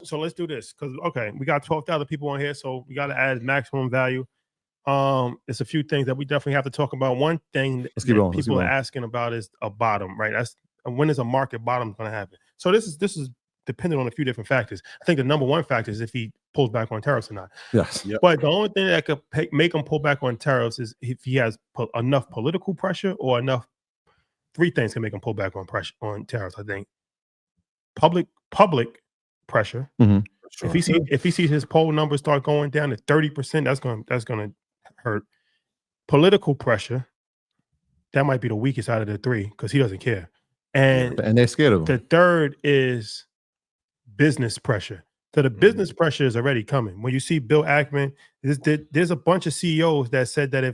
So let's do this because okay, we got 12,000 people on here, so we got to add maximum value. It's a few things that we definitely have to talk about. One thing Let's keep that going. people are asking about is a bottom, right? That's when is a market bottom going to happen? So this is dependent on a few different factors. I think the number one factor is if he pulls back on tariffs or not. Yes. Yep. But the only thing that could make him pull back on tariffs is if he has enough political pressure or enough. Three things can make him pull back on pressure on tariffs. I think public pressure. Mhm. Sure. If he sees his poll numbers start going down to 30%, that's gonna hurt. Political pressure, that might be the weakest out of the three because he doesn't care. And they're scared of him. the third is business pressure. So the business pressure is already coming. When you see Bill Ackman, there's a bunch of CEOs that said that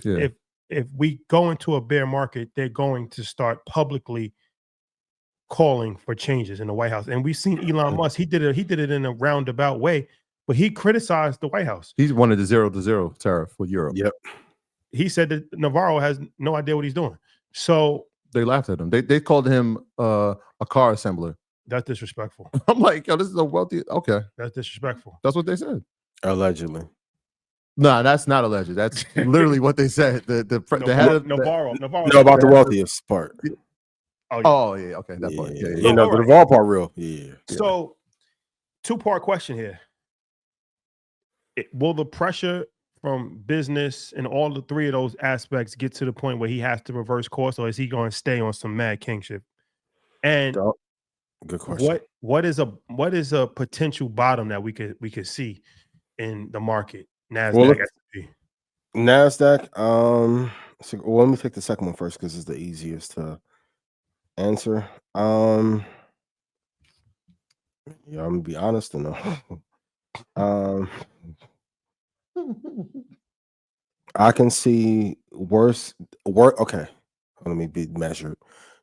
if we go into a bear market, they're going to start publicly calling for changes in the White House. And we've seen Elon Musk. He did it in a roundabout way, but he criticized the White House. He's wanted the 0 tariff with Europe. Yep. He said that Navarro has no idea what he's doing. So they laughed at him. They called him a car assembler. That's disrespectful. I'm like, yo, this is a wealthy. Okay, that's disrespectful. That's what they said. Allegedly. No, that's not alleged. That's literally what they said. The head of Navarro. No, about the wealthiest part. Oh yeah, okay, that part. Yeah. You know, the Navarro part real. Yeah. So, two-part question here. Will the pressure from business and all the three of those aspects get to the point where he has to reverse course, or is he going to stay on some mad kingship? And good question. What is a potential bottom that we could see in the market? NASDAQ, S&P. NASDAQ. So, let me take the second one first because it's the easiest to answer. Yeah, I'm gonna be honest enough. I can see worse. Okay, let me be measured.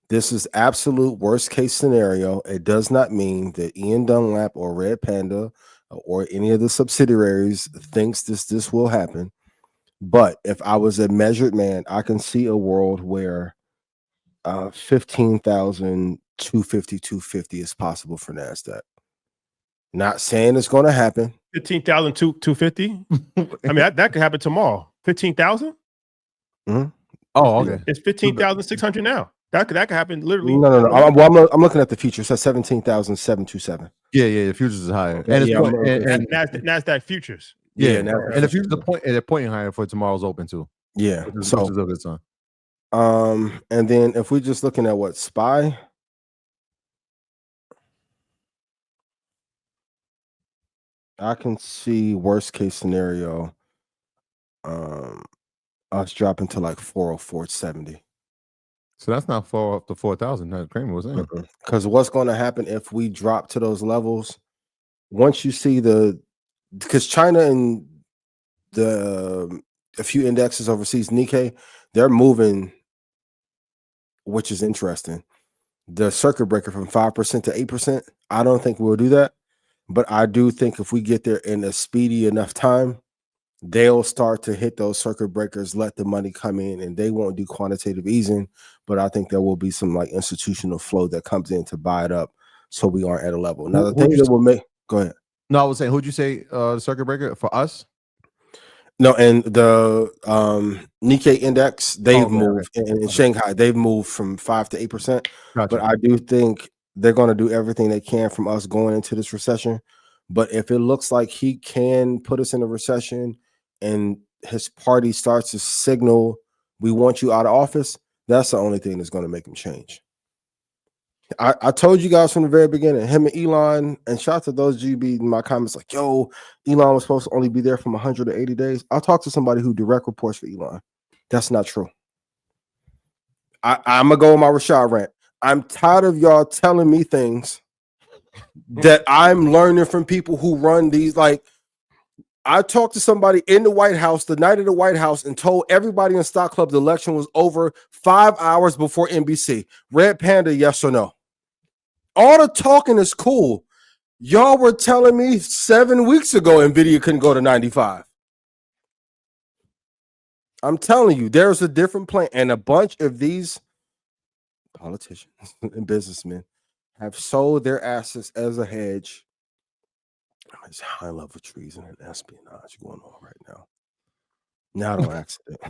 This is absolute worst case scenario. It does not mean that Ian Dunlap or Red Panda or any of the subsidiaries thinks this will happen. But if I was a measured man, I can see a world where 15,250, 250 is possible for NASDAQ. Not saying it's going to happen. 15,250. I mean, that could happen tomorrow. 15,000. Mm-hmm. Oh, okay. It's 15,600 now. That could happen literally. No. I'm looking at the future. It says 17,727. Yeah. The futures is higher, and NASDAQ futures. Yeah, and the futures they're pointing higher for tomorrow's open too. Yeah, so a good sign. And then if we're just looking at what SPY. I can see worst case scenario, us dropping to like 404.70. So that's not far off the 4,000 that Kramer was in. Because what's going to happen if we drop to those levels? Once you see because China and a few indexes overseas, Nikkei, they're moving, which is interesting. The circuit breaker from 5% to 8%. I don't think we'll do that. But I do think if we get there in a speedy enough time, they'll start to hit those circuit breakers, let the money come in, and they won't do quantitative easing. But I think there will be some like institutional flow that comes in to buy it up so we aren't at a level. Now, the thing that will make – go ahead. No, I was saying, who'd you say the circuit breaker for us? No, and the Nikkei index, they've moved. In Shanghai, they've moved from 5 to 8%. Gotcha. But I do think they're going to do everything they can from us going into this recession. But if it looks like he can put us in a recession and his party starts to signal, we want you out of office, that's the only thing that's going to make him change. I told you guys from the very beginning, him and Elon, and shout out to those GB in my comments like, yo, Elon was supposed to only be there from 180 days. I'll talk to somebody who direct reports for Elon. That's not true. I'm going to go on my Rashad rant. I'm tired of y'all telling me things that I'm learning from people who run these. Like, I talked to somebody in the White House the night of the White House and told everybody in Stock Club the election was over 5 hours before NBC. Red Panda, yes or no? All the talking is cool. Y'all were telling me 7 weeks ago NVIDIA couldn't go to 95. I'm telling you, there's a different plan. And a bunch of these politicians and businessmen have sold their assets as a hedge There's high level treason and espionage going on right now. Not on accident.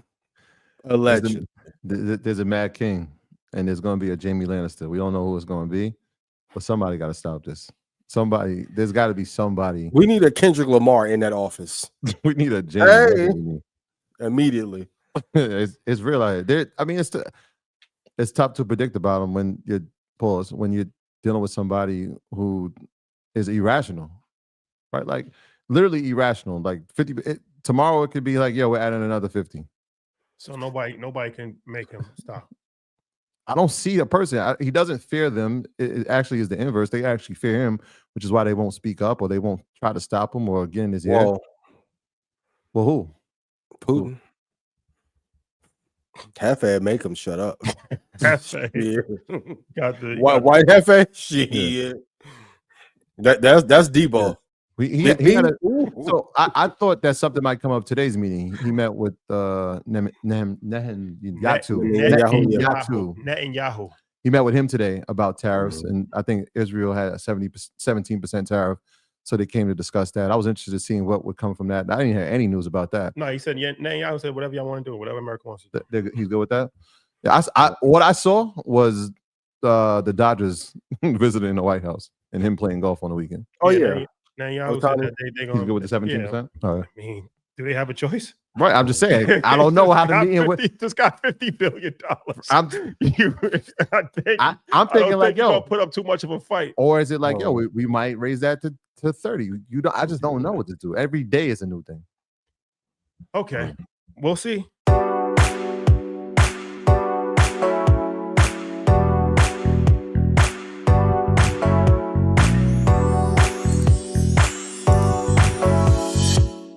Allegedly. There's a Mad King, and there's going to be a Jamie Lannister. We don't know who it's going to be, but somebody got to stop this. There's got to be somebody. We need a Kendrick Lamar in that office. We need a Jamie immediately. It's real out here. I mean, it's tough to predict about them when you're dealing with somebody who is irrational, right? Like literally irrational. Like 50. Tomorrow it could be like, yo, we're adding another 50. So nobody can make him stop. I don't see a person. He doesn't fear them. It actually is the inverse. They actually fear him, which is why they won't speak up or they won't try to stop him or get in his ear. Well, who? Putin. Hefe make him shut up. Hefe. White Hefe? Shit. That's Debo. So I thought that something might come up today's meeting. He met with Netanyahu. He met with him today about tariffs, and I think Israel had a 17% tariff. So they came to discuss that. I was interested in seeing what would come from that. I didn't hear any news about that. No, he said Netanyahu said whatever y'all want to do, whatever America wants to do. He's good with that. Yeah, what I saw was the Dodgers visiting the White House and him playing golf on the weekend. Oh yeah. Netanyahu said that they're going. He's good with the 17%. Yeah. All right. I mean, do they have a choice? Right, I'm just saying. I don't know how to meet with. Just got $50 billion. I'm thinking like, yo, put up too much of a fight, or is it like, yo, we might raise that to 30? I just don't know what to do. Every day is a new thing. Okay, we'll see.